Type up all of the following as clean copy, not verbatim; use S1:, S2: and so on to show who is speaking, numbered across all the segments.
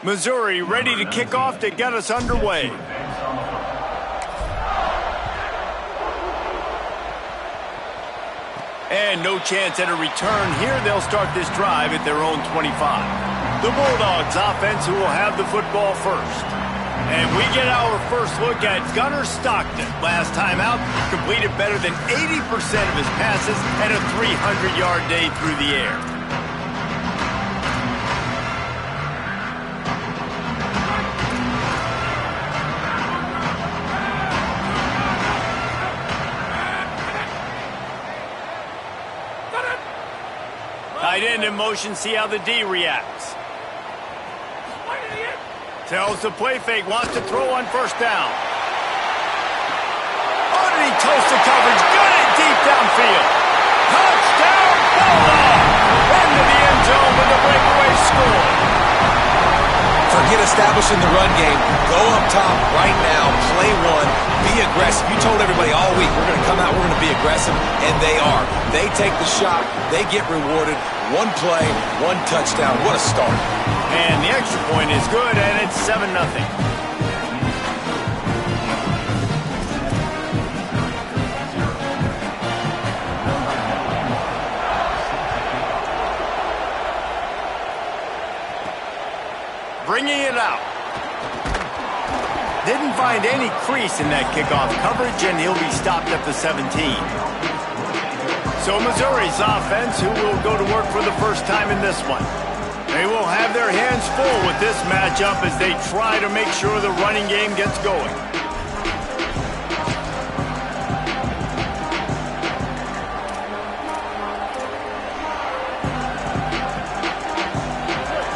S1: Missouri ready to kick off to get us underway. And no chance at a return here. They'll start this drive at their own 25. The Bulldogs offense who will have the football first. And we get our first look at Gunner Stockton. Last time out, completed better than 80% of his passes and a 300-yard day through the air. Tight end in motion, see how the D reacts. Tells the play fake, wants to throw on first down. Underneath toasted coverage, got it deep downfield. Touchdown, Bulldogs! Into the end zone with a breakaway score.
S2: Forget establishing the run game. Go up top right now, play one, be aggressive. You told everybody all week, we're going to come out, we're going to be aggressive, and they are. They take the shot, they get rewarded. One play, one touchdown. What a start.
S1: And the extra point is good, and it's 7-0. Bringing it out. Didn't find any crease in that kickoff coverage, and he'll be stopped at the 17. So Missouri's offense, who will go to work for the first time in this one. They will have their hands full with this matchup as they try to make sure the running game gets going.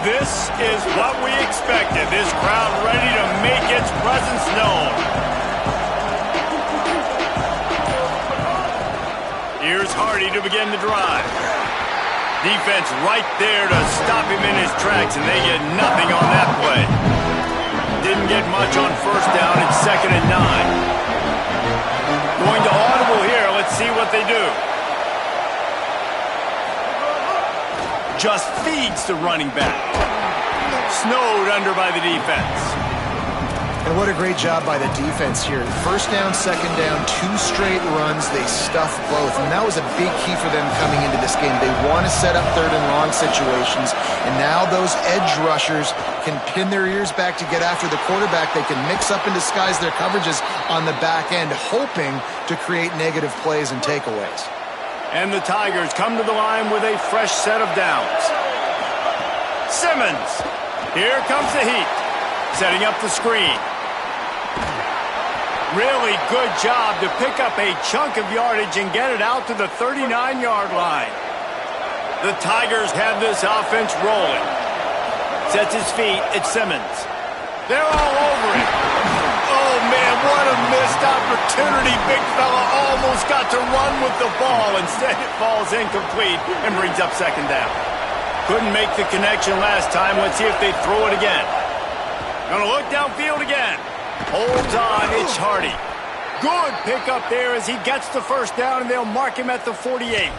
S1: This is what we expected. This crowd ready to make its presence known. Here's Hardy to begin the drive. Defense right there to stop him in his tracks, and they get nothing on that play. Didn't get much on first down. It's 2nd and 9. Going to audible here. Let's see what they do. Just feeds the running back. Snowed under by the defense.
S3: And what a great job by the defense here. First down, second down, 2 straight runs. They stuffed both. And that was a big key for them coming into this game. They want to set up 3rd and long situations. And now those edge rushers can pin their ears back to get after the quarterback. They can mix up and disguise their coverages on the back end, hoping to create negative plays and takeaways.
S1: And the Tigers come to the line with a fresh set of downs. Simmons. Here comes the heat. Setting up the screen. Really good job to pick up a chunk of yardage and get it out to the 39-yard line. The Tigers have this offense rolling. Sets his feet. It's Simmons. They're all over it. Oh, man, what a missed opportunity. Big fella almost got to run with the ball. Instead, it falls incomplete and brings up 2nd down. Couldn't make the connection last time. Let's see if they throw it again. Gonna look downfield again. Holds on, it's Hardy. Good pickup there as he gets the first down, and they'll mark him at the 48.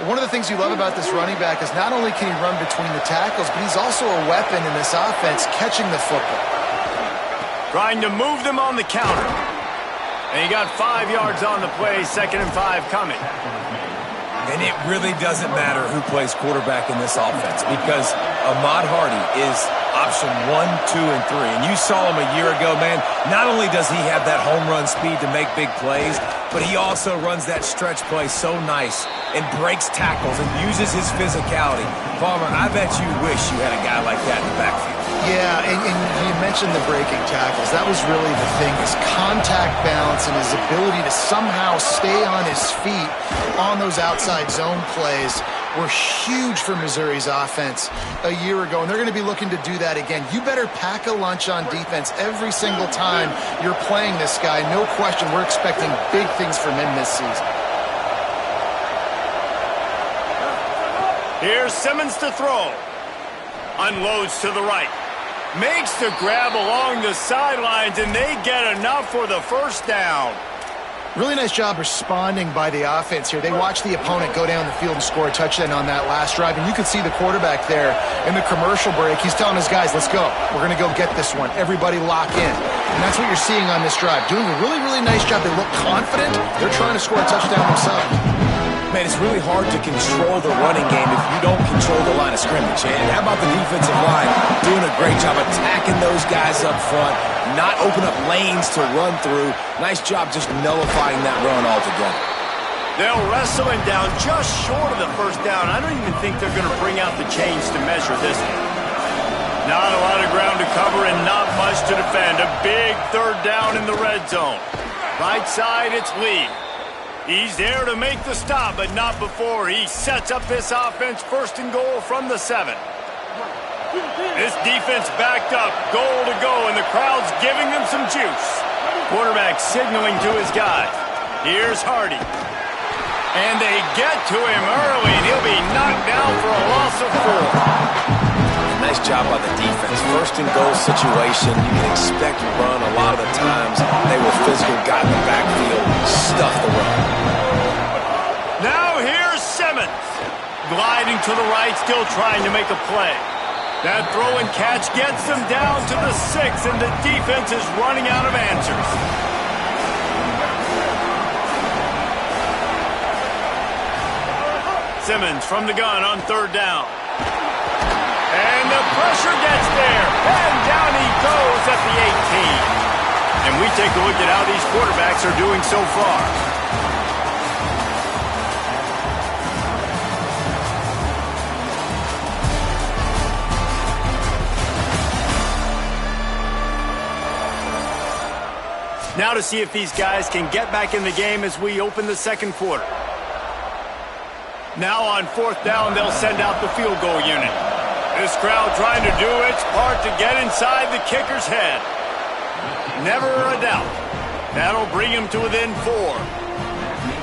S3: One of the things you love about this running back is not only can he run between the tackles, but he's also a weapon in this offense, catching the football.
S1: Trying to move them on the counter. And he got 5 yards on the play, 2nd and 5 coming.
S2: And it really doesn't matter who plays quarterback in this offense because Ahmad Hardy is option 1, 2, and 3. And you saw him a year ago, man. Not only does he have that home run speed to make big plays, but he also runs that stretch play so nice and breaks tackles and uses his physicality. Palmer, I bet you wish you had a guy like that in the backfield.
S3: Yeah, and you mentioned the breaking tackles. That was really the thing. His contact balance and his ability to somehow stay on his feet on those outside zone plays were huge for Missouri's offense a year ago, and they're going to be looking to do that again. You better pack a lunch on defense every single time you're playing this guy. No question, we're expecting big things from him this season.
S1: Here's Simmons to throw. Unloads to the right. Makes the grab along the sidelines, and they get enough for the first down.
S3: Really nice job responding by the offense here. They watched the opponent go down the field and score a touchdown on that last drive, and you could see the quarterback there in the commercial break. He's telling his guys, let's go. We're going to go get this one. Everybody lock in. And that's what you're seeing on this drive. Doing a really, really nice job. They look confident. They're trying to score a touchdown themselves.
S2: Man, it's really hard to control the running game if you don't control the line of scrimmage. And how about the defensive line doing a great job attacking those guys up front, not open up lanes to run through. Nice job just nullifying that run altogether.
S1: They'll wrestle him down just short of the first down. I don't even think they're going to bring out the chains to measure this one. Not a lot of ground to cover and not much to defend. A big third down in the red zone. Right side, it's Lee. He's there to make the stop, but not before he sets up this offense first and goal from the 7. This defense backed up, goal to go, and the crowd's giving them some juice. Quarterback signaling to his guys. Here's Hardy. And they get to him early, and he'll be knocked down for a loss of 4.
S2: Nice job by the defense. First and goal situation, you can expect run a lot of the times. They were physical, got in the backfield, stuffed the run.
S1: Now here's Simmons. Gliding to the right, still trying to make a play. That throw and catch gets them down to the 6, and the defense is running out of answers. Simmons from the gun on third down. And the pressure gets there. And down he goes at the 18. And we take a look at how these quarterbacks are doing so far. Now to see if these guys can get back in the game as we open the second quarter. Now on fourth down, they'll send out the field goal unit. This crowd trying to do its part to get inside the kicker's head. Never a doubt. That'll bring him to within 4.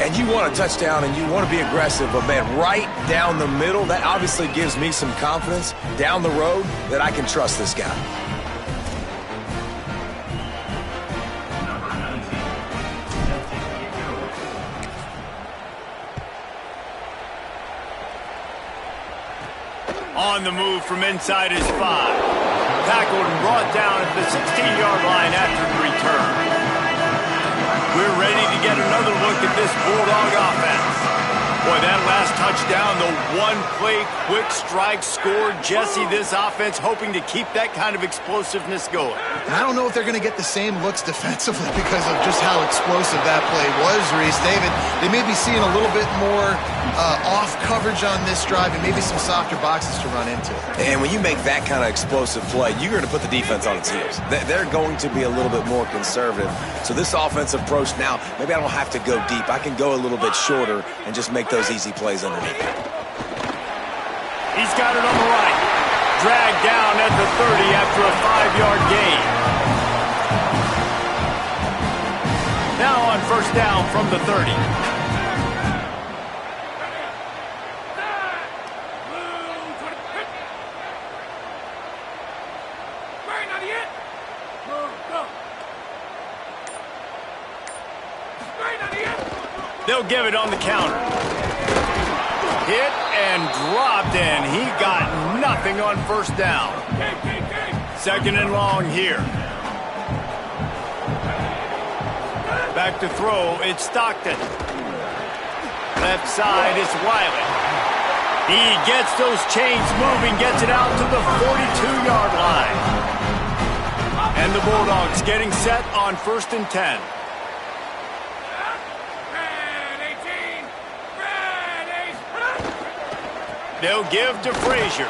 S2: And you want a touchdown and you want to be aggressive, but man, right down the middle, that obviously gives me some confidence down the road that I can trust this guy.
S1: On the move from inside his 5. Tackled and brought down at the 16-yard line after the return. We're ready to get another look at this Bulldog offense. Boy, that last touchdown, the one-play quick strike scored. Jesse, this offense hoping to keep that kind of explosiveness going.
S3: I don't know if they're going to get the same looks defensively because of just how explosive that play was, Reese. David, they may be seeing a little bit more off coverage on this drive and maybe some softer boxes to run into.
S2: And when you make that kind of explosive play, you're going to put the defense on its heels. They're going to be a little bit more conservative. So this offensive approach now, maybe I don't have to go deep. I can go a little bit shorter and just make those easy plays underneath.
S1: He's got it on the right. Dragged down at the 30 after a 5-yard gain. Now on first down from the 30. They'll give it on the counter. Hit and dropped, and he got nothing on first down. Second and long here. Back to throw, it's Stockton. Left side, it's Wiley. He gets those chains moving, gets it out to the 42-yard line. And the Bulldogs getting set on first and 10. They'll give to Frazier.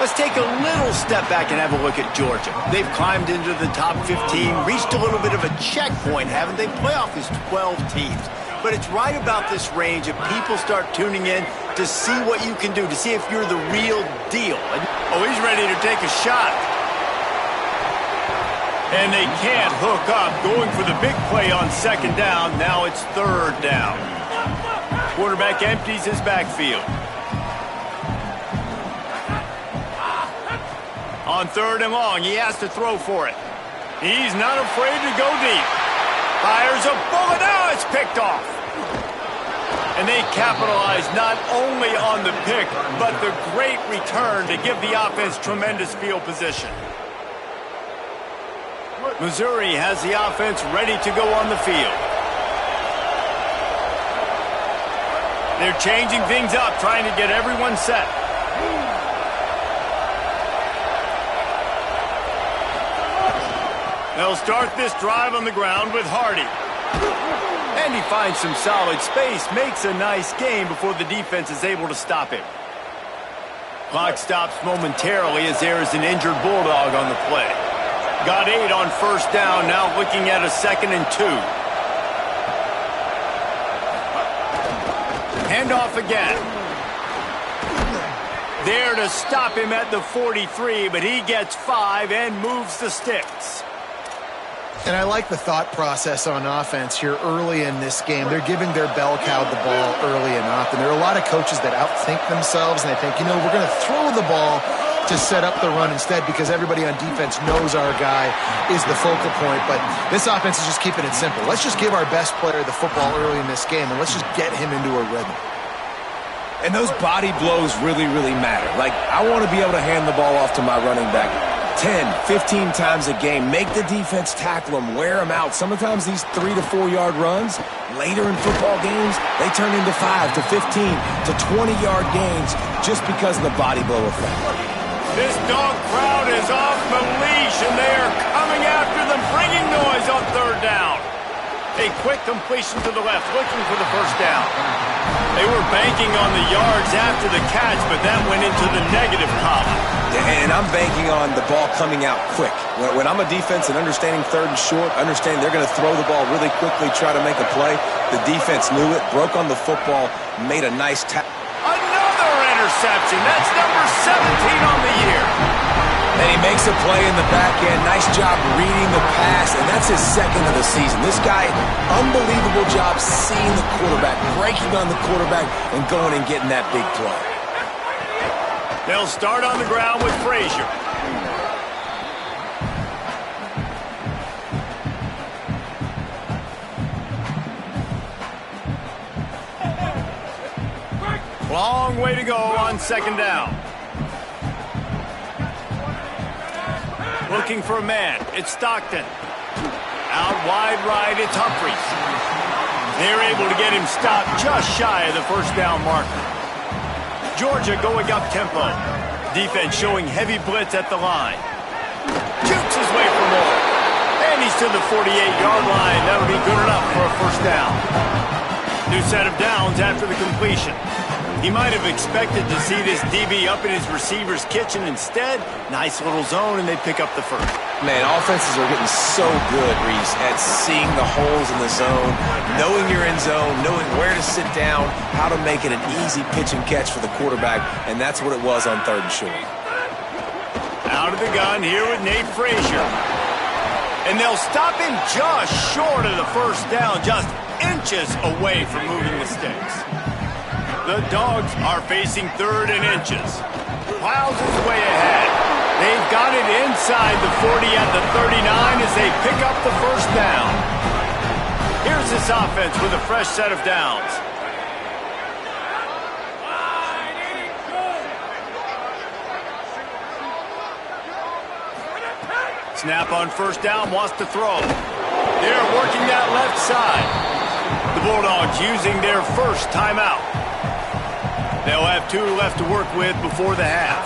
S1: Let's take a little step back and have a look at Georgia. They've climbed into the top 15, reached a little bit of a checkpoint, haven't they? Playoff is 12 teams. But it's right about this range if people start tuning in to see what you can do, to see if you're the real deal. Oh, he's ready to take a shot. And they can't hook up, going for the big play on second down. Now it's third down. Quarterback empties his backfield. On third and long, he has to throw for it. He's not afraid to go deep. Fires a bullet. Now it's picked off. And they capitalize not only on the pick, but the great return to give the offense tremendous field position. Missouri has the offense ready to go on the field. They're changing things up, trying to get everyone set. They'll start this drive on the ground with Hardy. And he finds some solid space, makes a nice gain before the defense is able to stop him. Clock stops momentarily as there is an injured Bulldog on the play. Got 8 on first down, now looking at a 2nd and 2. Handoff again. There to stop him at the 43, but he gets 5 and moves the sticks.
S3: And I like the thought process on offense here early in this game. They're giving their bell cow the ball early and often. There are a lot of coaches that outthink themselves, and they think, we're going to throw the ball to set up the run instead because everybody on defense knows our guy is the focal point. But this offense is just keeping it simple. Let's just give our best player the football early in this game, and let's just get him into a rhythm.
S2: And those body blows really, really matter. Like, I want to be able to hand the ball off to my running back 10, 15 times a game. Make the defense tackle them, wear them out. Sometimes these 3 to 4 yard runs, later in football games, they turn into 5 to 15 to 20 yard gains just because of the body blow effect.
S1: This dog crowd is off the leash, and they are coming after them, bringing noise on 3rd down. A quick completion to the left, looking for the first down. They were banking on the yards after the catch, but that went into the negative column.
S2: And I'm banking on the ball coming out quick. When I'm a defense and understanding 3rd and short, understanding they're going to throw the ball really quickly, try to make a play, the defense knew it, broke on the football, made a nice tackle.
S1: Another interception. That's number 17 on the year.
S2: And he makes a play in the back end. Nice job reading the pass, and that's his 2nd of the season. This guy, unbelievable job seeing the quarterback, breaking on the quarterback, and going and getting that big play.
S1: They'll start on the ground with Frazier. Long way to go on 2nd down. Looking for a man. It's Stockton. Out wide right, it's Humphries. They're able to get him stopped just shy of the first down marker. Georgia going up tempo. Defense showing heavy blitz at the line. Jukes his way for more. And he's to the 48-yard line. That'll be good enough for a first down. New set of downs after the completion. He might have expected to see this DB up in his receiver's kitchen. Instead, nice little zone, and they pick up the first.
S2: Man, offenses are getting so good, Reese, at seeing the holes in the zone, knowing you're in zone, knowing where to sit down, how to make it an easy pitch and catch for the quarterback, and that's what it was on 3rd and short.
S1: Out of the gun here with Nate Frazier. And they'll stop him just short of the first down, just inches away from moving the sticks. The Dogs are facing 3rd and inches. Plows his way ahead. They've got it inside the 40 at the 39 as they pick up the first down. Here's this offense with a fresh set of downs. Snap on first down, wants to throw. They're working that left side. The Bulldogs using their first timeout. They'll have 2 left to work with before the half.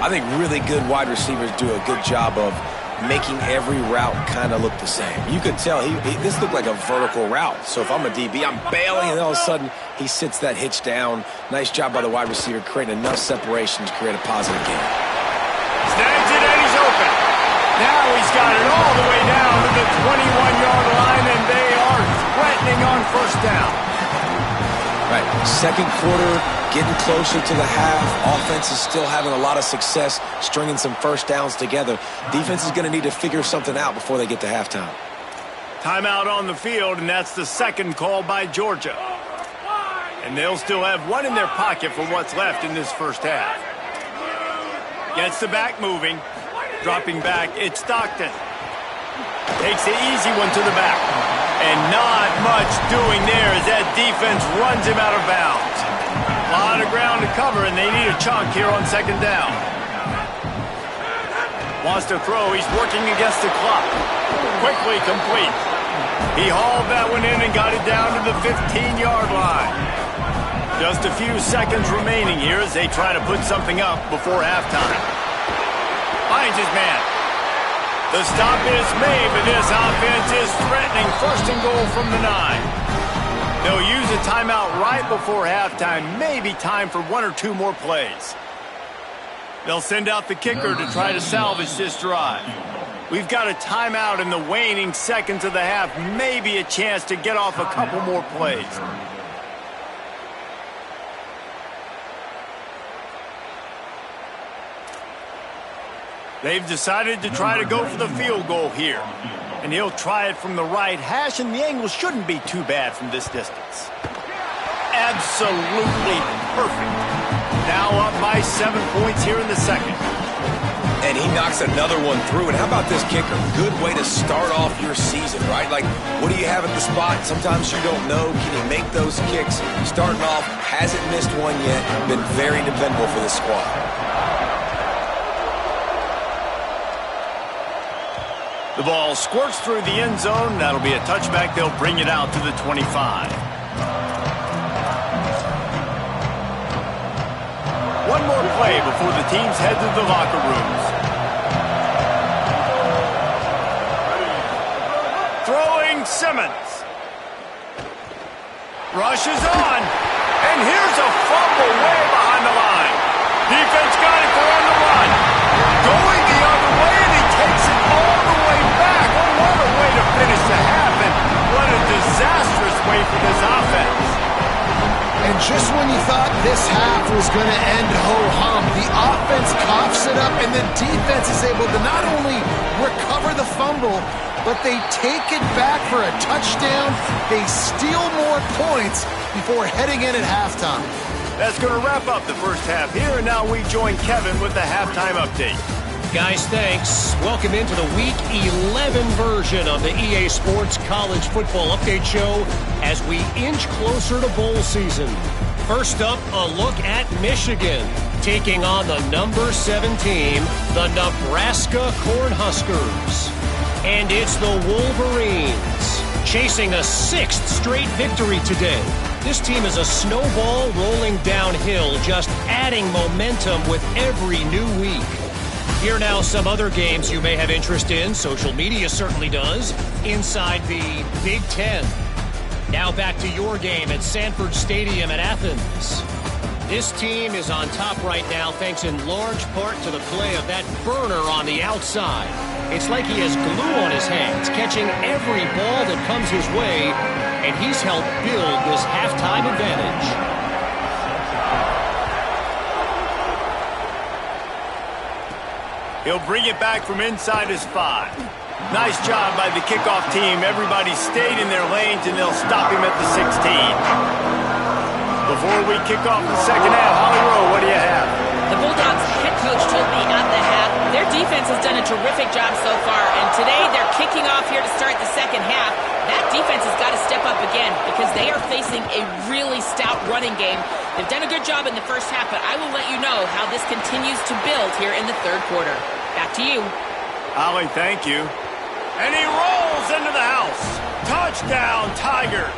S2: I think really good wide receivers do a good job of making every route kind of look the same. You could tell this looked like a vertical route. So if I'm a DB, I'm bailing, and all of a sudden he sits that hitch down. Nice job by the wide receiver creating enough separation to create a positive gain.
S1: Snags it, and he's open. Now he's got it all the way down to the 21-yard line, and they are threatening on first down.
S2: Right, 2nd quarter, getting closer to the half. Offense is still having a lot of success stringing some first downs together. Defense is going to need to figure something out before they get to halftime.
S1: Timeout on the field, and that's the 2nd call by Georgia. And they'll still have 1 in their pocket for what's left in this first half. Gets the back moving. Dropping back, it's Stockton. Takes the easy one to the back. And not much doing there as that defense runs him out of bounds. A lot of ground to cover, and they need a chunk here on second down. Wants to throw. He's working against the clock. Quickly complete. He hauled that one in and got it down to the 15-yard line. Just a few seconds remaining here as they try to put something up before halftime. Finds his man. The stop is made, but this offense is threatening. First and goal from the 9. They'll use a timeout right before halftime. Maybe time for one or two more plays. They'll send out the kicker to try to salvage this drive. We've got a timeout in the waning seconds of the half. Maybe a chance to get off a couple more plays. They've decided to try to go for the field goal here. And he'll try it from the right hash, and the angle shouldn't be too bad from this distance. Absolutely perfect. Now up by 7 points here in the second.
S2: And he knocks another one through. And how about this kicker? Good way to start off your season, right? Like, what do you have at the spot? Sometimes you don't know. Can he make those kicks? Starting off, hasn't missed one yet. Been very dependable for this squad.
S1: The ball squirts through the end zone. That'll be a touchback. They'll bring it out to the 25. One more play before the teams head to the locker rooms. Throwing Simmons. Rushes on. And here's a fumble way behind the line. Defense got it. They're on the run. Going the other way, and he takes it all the way back. Oh, what a way to finish the half, and what a disastrous way for this offense.
S3: And just when you thought this half was going to end ho-hum, the offense coughs it up, and the defense is able to not only recover the fumble, but they take it back for a touchdown. They steal more points before heading in at halftime.
S1: That's going to wrap up the first half here, and now we join Kevin with the halftime update.
S4: Guys, thanks. Welcome into the Week 11 version of the EA Sports College Football Update Show as we inch closer to bowl season. First up, a look at Michigan, taking on the number 7 team, the Nebraska Cornhuskers. And it's the Wolverines, chasing a 6th straight victory today. This team is a snowball rolling downhill, just adding momentum with every new week. Here now some other games you may have interest in. Social media certainly does. Inside the Big Ten. Now back to your game at Sanford Stadium at Athens. This team is on top right now thanks in large part to the play of that burner on the outside. It's like he has glue on his hands, catching every ball that comes his way, and he's helped build this halftime advantage.
S1: He'll bring it back from inside his 5. Nice job by the kickoff team. Everybody stayed in their lanes, and they'll stop him at the 16. Before we kick off the second half, Holly Rowe, what do you have?
S5: The Bulldogs head coach told me at the half their defense has done a terrific job so far, and today they're kicking off here to start the second half. That defense has got to step up again because they are facing a really stout running game. They've done a good job in the first half, but I will let you know how this continues to build here in the third quarter. Back to you.
S1: Holly, thank you. And he rolls into the house. Touchdown, Tigers.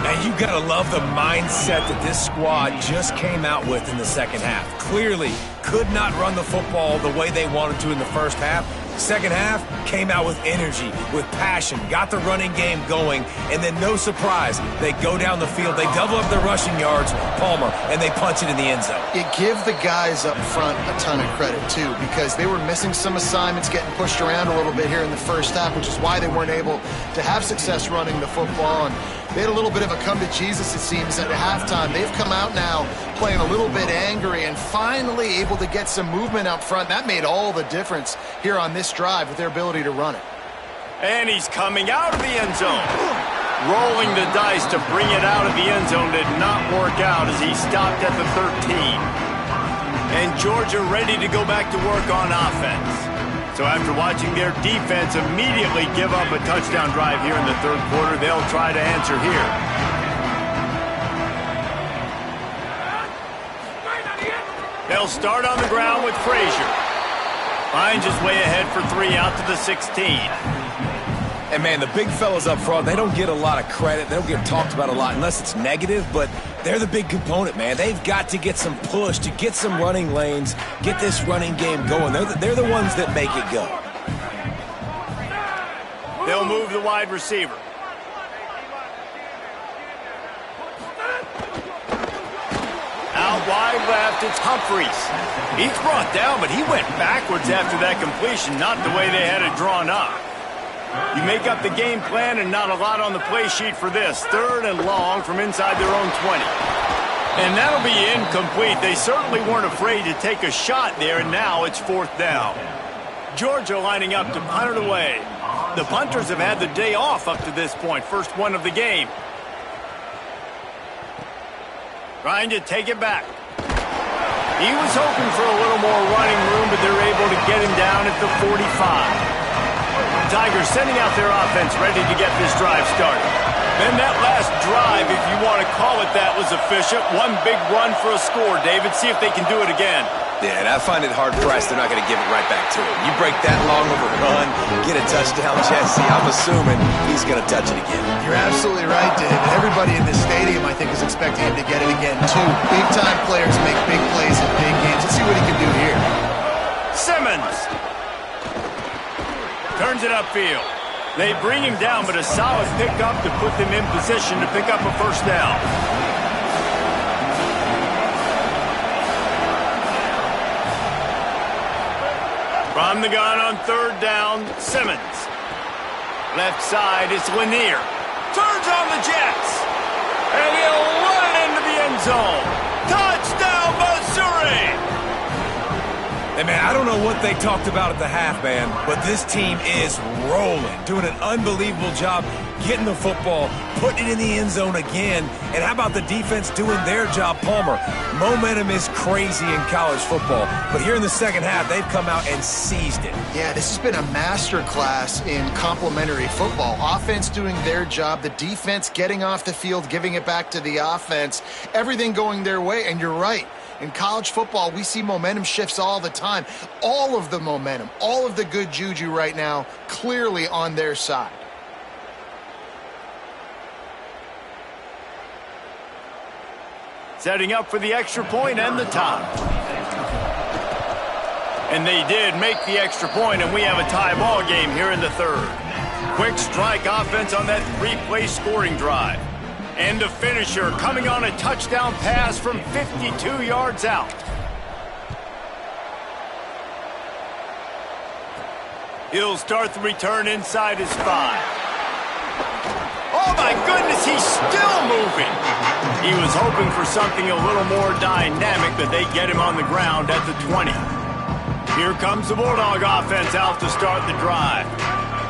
S2: Now, you got to love the mindset that this squad just came out with in the second half. Clearly, could not run the football the way they wanted to in the first half. Second half, came out with energy, with passion, got the running game going, and then no surprise, they go down the field, they double up their rushing yards, Palmer, and they punch it in the end zone.
S3: You give the guys up front a ton of credit, too, because they were missing some assignments, getting pushed around a little bit here in the first half, which is why they weren't able to have success running the football. And they had a little bit of a come to Jesus, it seems, at halftime. They've come out now playing a little bit angry and finally able to get some movement up front. That made all the difference here on this drive with their ability to run it.
S1: And he's coming out of the end zone. Rolling the dice to bring it out of the end zone did not work out as he stopped at the 13. And Georgia ready to go back to work on offense. So after watching their defense immediately give up a touchdown drive here in the third quarter, they'll try to answer here. They'll start on the ground with Frazier. Finds his way ahead for 3 out to the 16.
S2: And, man, the big fellas up front, they don't get a lot of credit. They don't get talked about a lot unless it's negative, but they're the big component, man. They've got to get some push, to get some running lanes, get this running game going. They're the ones that make it go.
S1: They'll move the wide receiver. Out wide left, it's Humphreys. He's brought down, but he went backwards after that completion, not the way they had it drawn up. You make up the game plan and not a lot on the play sheet for this. 3rd and long from inside their own 20. And that'll be incomplete. They certainly weren't afraid to take a shot there, and now it's 4th down. Georgia lining up to punt it away. The punters have had the day off up to this point. First one of the game. Trying to take it back. He was hoping for a little more running room, but they're able to get him down at the 45. Tigers sending out their offense ready to get this drive started. Then that last drive, if you want to call it that, was efficient. One big run for a score, David. See if they can do it again.
S2: Yeah, and I find it hard-pressed they're not going to give it right back to him. You break that long of a run, get a touchdown, Jesse, I'm assuming he's going to touch it again.
S3: You're absolutely right, Dave. Everybody in this stadium, I think, is expecting him to get it again, too. Big-time players make big plays in big games. Let's see what he can do here.
S1: Simmons turns it upfield. They bring him down, but a solid pickup to put them in position to pick up a first down. From the gun on 3rd down, Simmons. Left side is Lanier. Turns on the Jets. And he'll run it into the end zone. Touchdown, Missouri!
S2: Hey, man, I don't know what they talked about at the half, man, but this team is rolling, doing an unbelievable job getting the football, putting it in the end zone again. And how about the defense doing their job, Palmer? Momentum is crazy in college football, but here in the second half, they've come out and seized it.
S3: Yeah, this has been a master class in complementary football. Offense doing their job, the defense getting off the field, giving it back to the offense, everything going their way, and you're right. In college football, we see momentum shifts all the time. All of the momentum, all of the good juju right now, clearly on their side.
S1: Setting up for the extra point and the tie. And they did make the extra point, and we have a tie ball game here in the 3rd. Quick strike offense on that 3-play scoring drive. And the finisher coming on a touchdown pass from 52 yards out. He'll start the return inside his 5. Oh, my goodness, he's still moving. He was hoping for something a little more dynamic, but they get him on the ground at the 20. Here comes the Bulldog offense out to start the drive.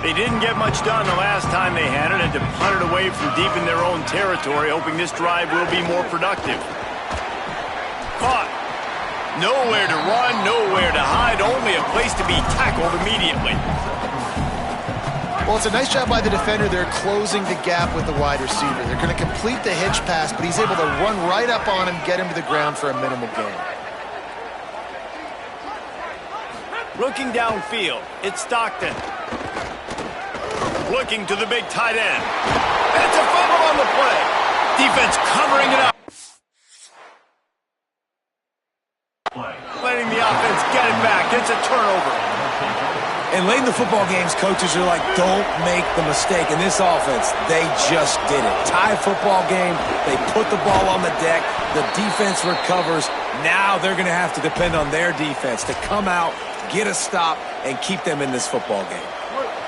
S1: They didn't get much done the last time they had it, and to punt it away from deep in their own territory, hoping this drive will be more productive. Caught. Nowhere to run, nowhere to hide, only a place to be tackled immediately.
S3: Well, it's a nice job by the defender. They're closing the gap with the wide receiver. They're going to complete the hitch pass, but he's able to run right up on him, get him to the ground for a minimal gain.
S1: Looking downfield, it's Stockton. Looking to the big tight end. That's a fumble on the play. Defense covering it up. Letting the offense get it back. It's a turnover.
S2: And late in the football games, coaches are like, don't make the mistake. In this offense, they just did it. Tie football game, they put the ball on the deck, the defense recovers. Now they're going to have to depend on their defense to come out, get a stop, and keep them in this football game.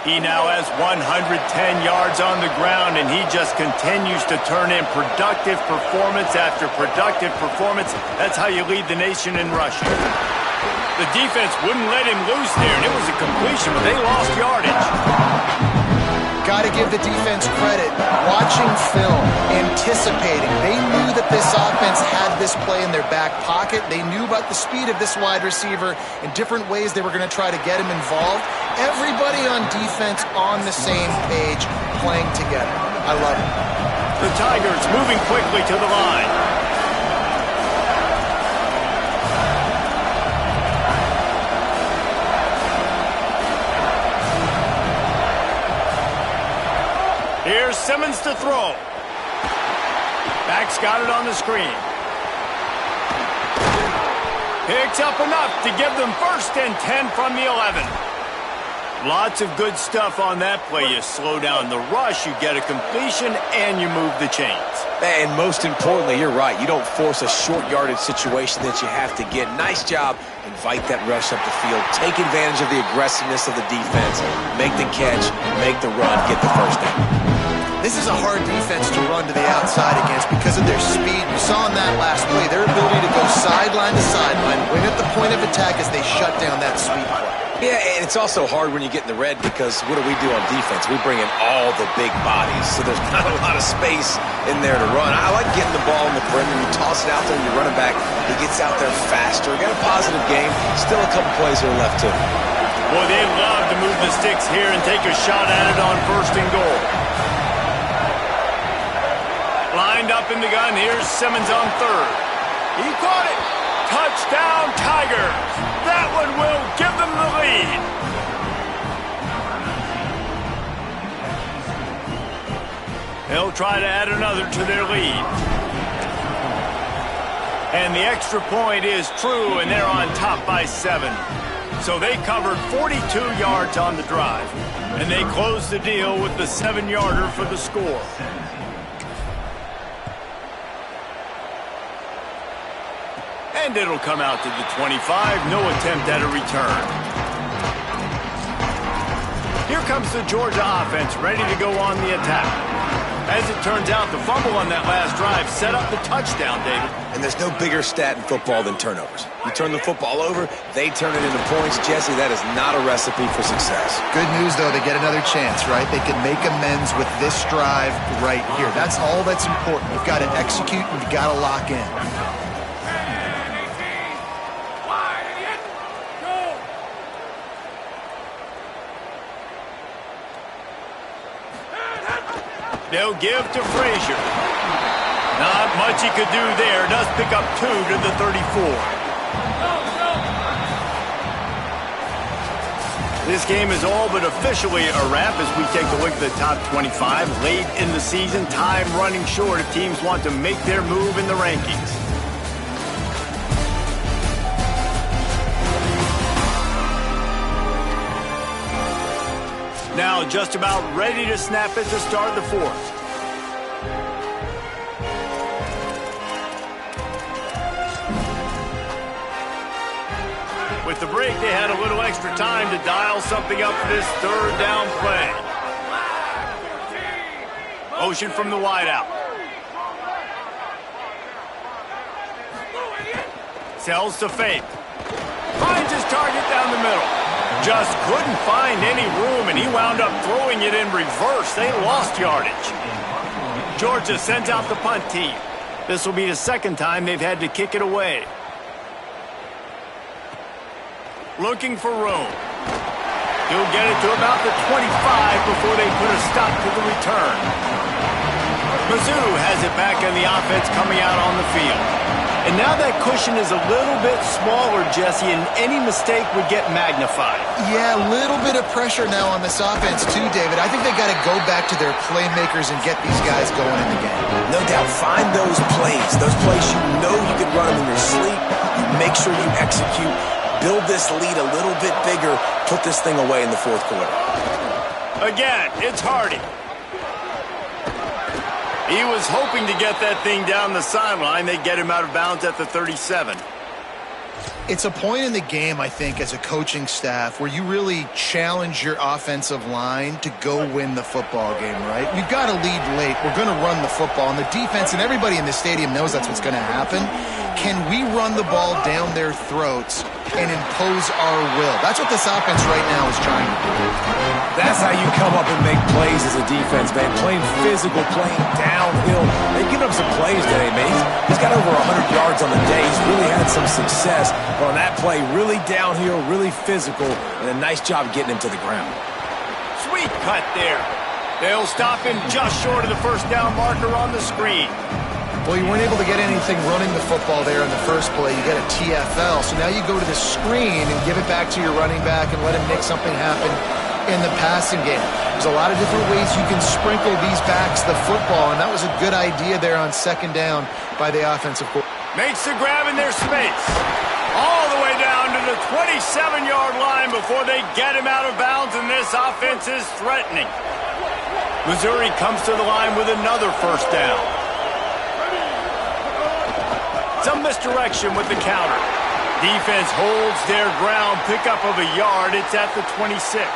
S1: He now has 110 yards on the ground, and he just continues to turn in productive performance after productive performance. That's how you lead the nation in rushing. The defense wouldn't let him loose there, and it was a completion, but they lost yardage.
S3: got to give the defense credit. Watching film, anticipating. They knew that this offense had this play in their back pocket. They knew about the speed of this wide receiver and different ways they were going to try to get him involved. Everybody on defense on the same page, playing together. I love it.
S1: The Tigers moving quickly to the line. Here's Simmons to throw. Back's got it on the screen. Picks up enough to give them 1st and 10 from the 11. Lots of good stuff on that play. You slow down the rush, you get a completion, and you move the chains.
S2: And most importantly, you're right. You don't force a short yardage situation that you have to get. Nice job. Invite that rush up the field. Take advantage of the aggressiveness of the defense. Make the catch, make the run, get the 1st down.
S3: This is a hard defense to run to the outside against because of their speed. You saw in that last play their ability to go sideline to sideline, win at the point of attack as they shut down that sweep play.
S2: Yeah, and it's also hard when you get in the red because what do we do on defense? We bring in all the big bodies, so there's not a lot of space in there to run. I like getting the ball in the perimeter. You toss it out there and you run it back. He gets out there faster. Got a positive game. Still a couple plays here left, too.
S1: Boy, they love to move the sticks here and take a shot at it on 1st and goal. Lined up in the gun. Here's Simmons on 3rd. He caught it. Touchdown, Tigers. That one will give them the lead. They'll try to add another to their lead. And the extra point is true, and they're on top by 7. So they covered 42 yards on the drive. And they close the deal with the 7-yarder for the score. And it'll come out to the 25. No attempt at a return. Here comes the Georgia offense, ready to go on the attack. As it turns out, the fumble on that last drive set up the touchdown, David.
S2: And there's no bigger stat in football than turnovers. You turn the football over, they turn it into points. Jesse, that is not a recipe for success.
S3: Good news, though, they get another chance, right? They can make amends with this drive right here. That's all that's important. You've got to execute and you've got to lock in.
S1: They'll give to Frazier. Not much he could do there. Does pick up 2 to the 34. This game is all but officially a wrap as we take a look at the top 25. Late in the season, time running short if teams want to make their move in the rankings. Now just about ready to snap it to start the 4th. With the break, they had a little extra time to dial something up for this 3rd down play. Motion from the wideout. Sells to fake. Finds his target down the middle. Just couldn't find any room, and he wound up throwing it in reverse. They lost yardage. Georgia sends out the punt team. This will be the 2nd time they've had to kick it away. Looking for room. He'll get it to about the 25 before they put a stop to the return. Mizzou has it back in the offense coming out on the field. And now that cushion is a little bit smaller, Jesse, and any mistake would get magnified.
S3: Yeah, a little bit of pressure now on this offense too, David. I think they got to go back to their playmakers and get these guys going in the game.
S2: No doubt. Find those plays you know you can run them in your sleep. You make sure you execute. Build this lead a little bit bigger. Put this thing away in the 4th quarter.
S1: Again, it's Hardy. He was hoping to get that thing down the sideline. They get him out of bounds at the 37.
S3: It's a point in the game, I think, as a coaching staff where you really challenge your offensive line to go win the football game, right? We've got to lead late. We're going to run the football. And the defense and everybody in the stadium knows that's what's going to happen. Can we run the ball down their throats and impose our will? That's what this offense right now is trying to do.
S2: That's how you come up and make plays as a defense, man. Playing physical, playing downhill. They've given up some plays today, man. He's got over 100 yards on the day. He's really had some success. But on that play, really downhill, really physical, and a nice job getting him to the ground.
S1: Sweet cut there. They'll stop him just short of the first down marker on the screen.
S3: Well, you weren't able to get anything running the football there in the first play. You get a TFL. So now you go to the screen and give it back to your running back and let him make something happen in the passing game. There's a lot of different ways you can sprinkle these backs the football, and that was a good idea there on second down by the offensive coordinator.
S1: Makes the grab in their space. All the way down to the 27-yard line before they get him out of bounds, and this offense is threatening. Missouri comes to the line with another first down. Some misdirection with the counter. Defense holds their ground, pickup of a yard. It's at the 26.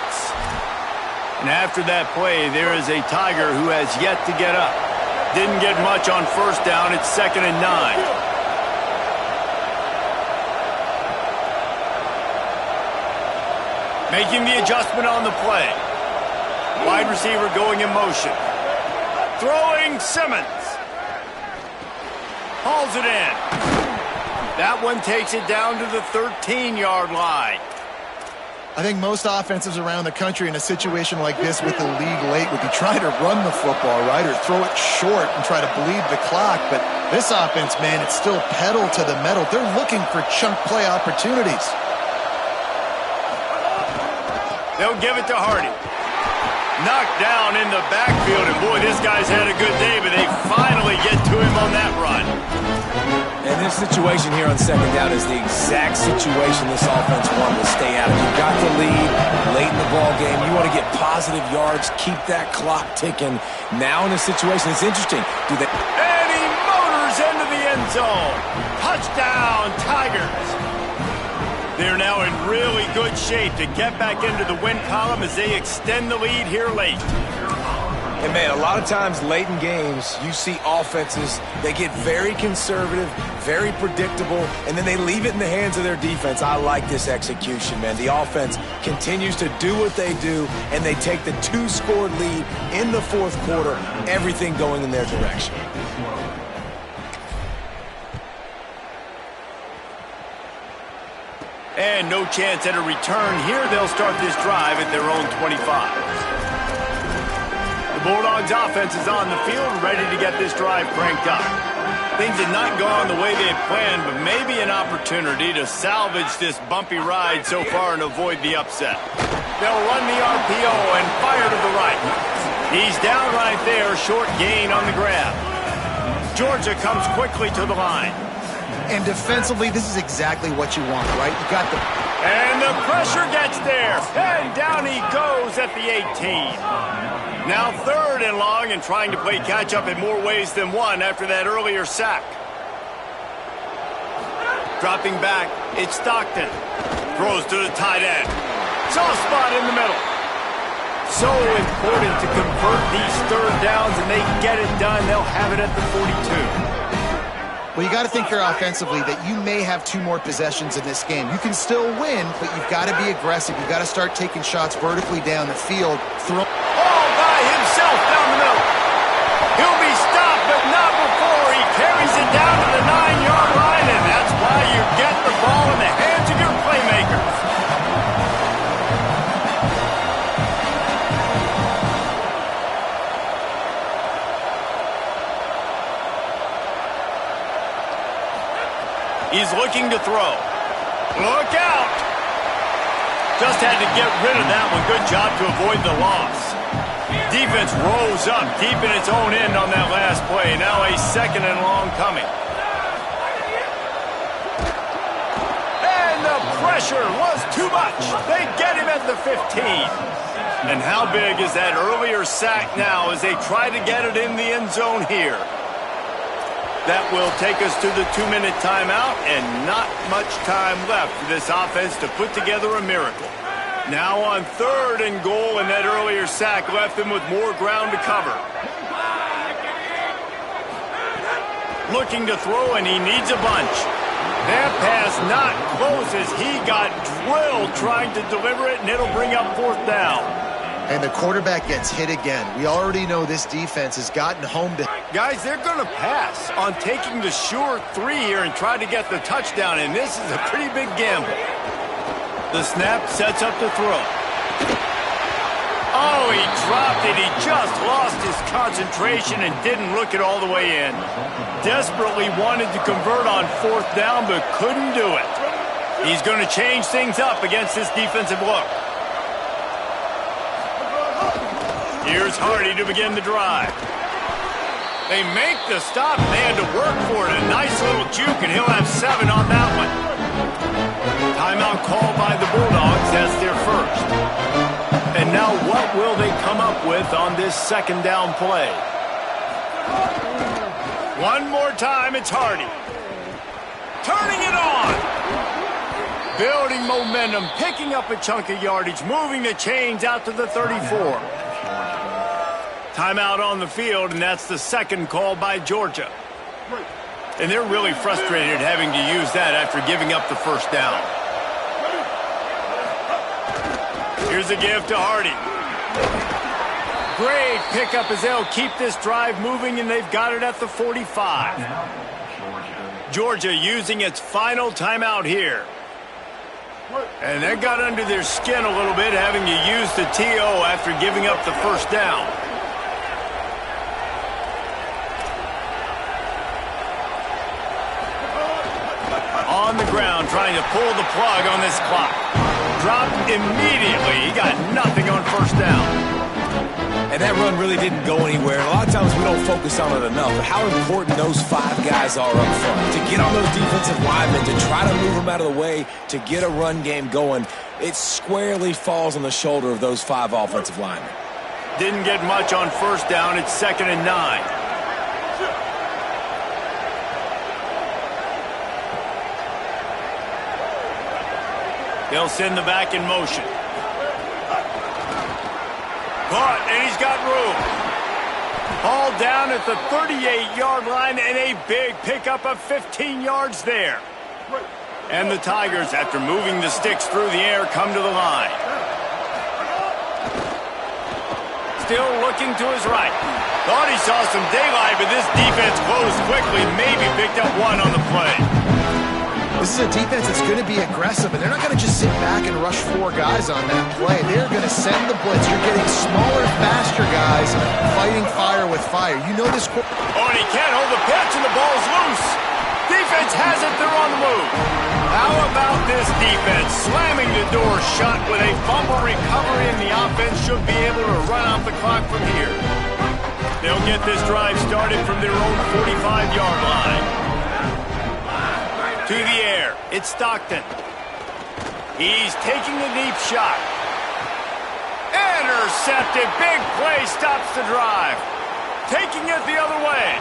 S1: And after that play, there is a Tiger who has yet to get up. Didn't get much on first down. It's 2nd and 9. Making the adjustment on the play. Wide receiver going in motion. Throwing Simmons. Hauls it in. That one takes it down to the 13-yard line.
S3: I think most offenses around the country in a situation like this with the league late would be trying to run the football, right, or throw it short and try to bleed the clock. But this offense, man, it's still pedal to the metal. They're looking for chunk play opportunities.
S1: They'll give it to Hardy. Knocked down in the backfield, and boy, this guy's had a good day, but they finally get to him on that run.
S2: And this situation here on second down is the exact situation this offense wanted to stay out of. You've got the lead late in the ball game. You want to get positive yards, keep that clock ticking. Now in this situation, it's interesting.
S1: And he motors into the end zone. Touchdown, Tigers. They're now in really good shape to get back into the win column as they extend the lead here late.
S2: And, man, a lot of times late in games, you see offenses, they get very conservative, very predictable, and then they leave it in the hands of their defense. I like this execution, man. The offense continues to do what they do, and they take the 2-score lead in the fourth quarter, everything going in their direction.
S1: And no chance at a return here. They'll start this drive at their own 25. The Bulldogs offense is on the field, ready to get this drive cranked up. Things had not gone the way they had planned, but maybe an opportunity to salvage this bumpy ride so far and avoid the upset. They'll run the RPO and fire to the right. He's down right there, short gain on the grab. Georgia comes quickly to the line.
S3: And defensively, this is exactly what you want, right? You got the...
S1: And the pressure gets there. And down he goes at the 18. Now 3rd and long and trying to play catch-up in more ways than one after that earlier sack. Dropping back, it's Stockton. Throws to the tight end. Soft spot in the middle. So important to convert these 3rd downs, and they get it done. They'll have it at the 42.
S3: Well, you got to think here offensively that you may have 2 more possessions in this game. You can still win, but you've got to be aggressive. You've got to start taking shots vertically down the field.
S1: All by himself down the middle. He'll be stopped, but not before he carries it down to the 9-yard line, and that's why you get the ball in the hands of your playmakers. He's looking to throw. Look out! Just had to get rid of that one. Good job to avoid the loss. Defense rose up deep in its own end on that last play. Now a 2nd and long coming. And the pressure was too much. They get him at the 15. And how big is that earlier sack now as they try to get it in the end zone here? That will take us to the 2-minute timeout, and not much time left for this offense to put together a miracle. Now on 3rd and goal, and that earlier sack left them with more ground to cover. Looking to throw, and he needs a bunch. That pass not close as he got drilled trying to deliver it, and it'll bring up 4th down.
S3: And the quarterback gets hit again. We already know this defense has gotten home to...
S1: Guys, they're going to pass on taking the sure 3 here and try to get the touchdown, and this is a pretty big gamble. The snap sets up the throw. Oh, he dropped it. He just lost his concentration and didn't look it all the way in. Desperately wanted to convert on 4th down, but couldn't do it. He's going to change things up against this defensive look. Here's Hardy to begin the drive. They make the stop. They had to work for it. A nice little juke, and he'll have 7 on that one. Timeout called by the Bulldogs as their first. And now what will they come up with on this 2nd down play? One more time, it's Hardy. Turning it on. Building momentum, picking up a chunk of yardage, moving the chains out to the 34. Timeout on the field, and that's the 2nd call by Georgia. And they're really frustrated having to use that after giving up the 1st down. Here's a give to Hardy. Great pickup as they'll keep this drive moving, and they've got it at the 45. Georgia using its final timeout here. And that got under their skin a little bit, having to use the TO after giving up the 1st down. On the ground, trying to pull the plug on this clock. Dropped immediately. He got nothing on 1st down.
S2: And that run really didn't go anywhere. A lot of times we don't focus on it enough, but how important those 5 guys are up front. To get on those defensive linemen, to try to move them out of the way, to get a run game going, it squarely falls on the shoulder of those 5 offensive linemen.
S1: Didn't get much on 1st down. It's 2nd and 9. They'll send the back in motion. Caught, and he's got room. Ball down at the 38-yard line, and a big pickup of 15 yards there. And the Tigers, after moving the sticks through the air, come to the line. Still looking to his right. Thought he saw some daylight, but this defense closed quickly, maybe picked up 1 on the play.
S3: This is a defense that's going to be aggressive, and they're not going to just sit back and rush 4 guys on that play. They're going to send the blitz. You're getting smaller, faster guys fighting fire with fire. You know this...
S1: Oh, and he can't hold the pitch, and the ball's loose. Defense has it. They're on the move. How about this defense slamming the door shut with a fumble recovery, and the offense should be able to run off the clock from here. They'll get this drive started from their own 45-yard line. To the air, it's Stockton. He's taking a deep shot. Intercepted, big play, stops the drive. Taking it the other way.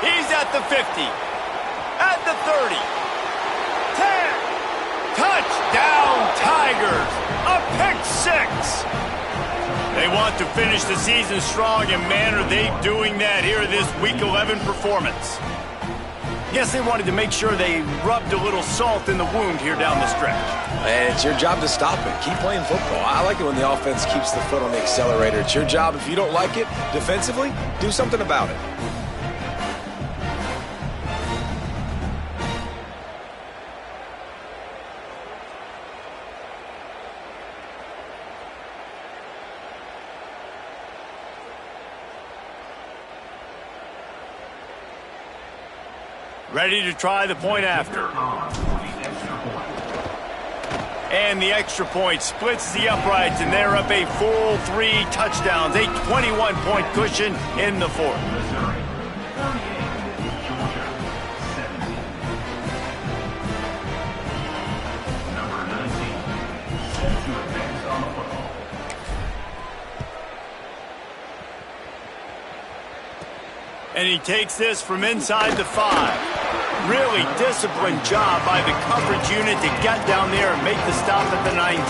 S1: He's at the 50, at the 30, 10. Touchdown, Tigers, a pick 6. They want to finish the season strong, and man, are they doing that here in this Week 11 performance. Guess they wanted to make sure they rubbed a little salt in the wound here down the stretch.
S2: And it's your job to stop it. Keep playing football. I like it when the offense keeps the foot on the accelerator. It's your job. If you don't like it defensively, do something about it.
S1: Ready to try the point after. And the extra point splits the uprights, and they're up a full 3 touchdowns, a 21-point cushion in the 4th. And he takes this from inside the 5. Really disciplined job by the coverage unit to get down there and make the stop at the 19.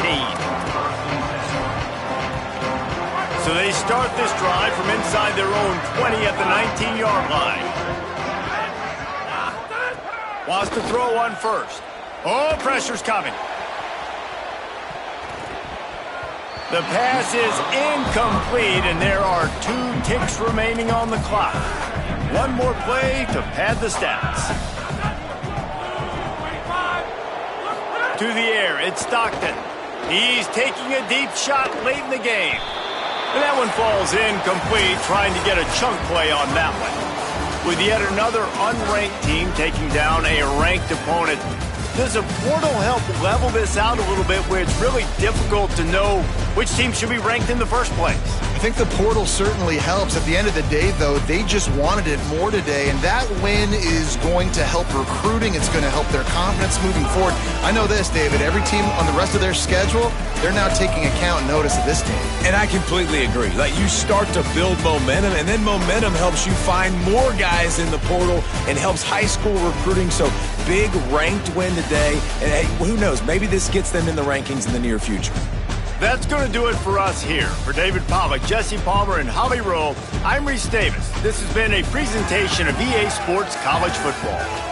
S1: So they start this drive from inside their own 20 at the 19-yard line. Wants to throw on first. Oh, pressure's coming. The pass is incomplete, and there are 2 ticks remaining on the clock. One more play to pad the stats. To the air, it's Stockton. He's taking a deep shot late in the game. And that one falls incomplete, trying to get a chunk play on that one. With yet another unranked team taking down a ranked opponent, does a portal help level this out a little bit where it's really difficult to know which team should be ranked in the first place?
S3: I think the portal certainly helps. At the end of the day, though, they just wanted it more today, and that win is going to help recruiting. It's going to help their confidence moving forward. I know this, David, every team on the rest of their schedule, they're now taking account and notice of this team.
S2: And I completely agree. Like, you start to build momentum, and then momentum helps you find more guys in the portal and helps high school recruiting. So big ranked win today, and hey, who knows, maybe this gets them in the rankings in the near future.
S1: That's going to do it for us here. For David Pollock, Jesse Palmer, and Holly Rowe, I'm Reese Davis. This has been a presentation of EA Sports College Football.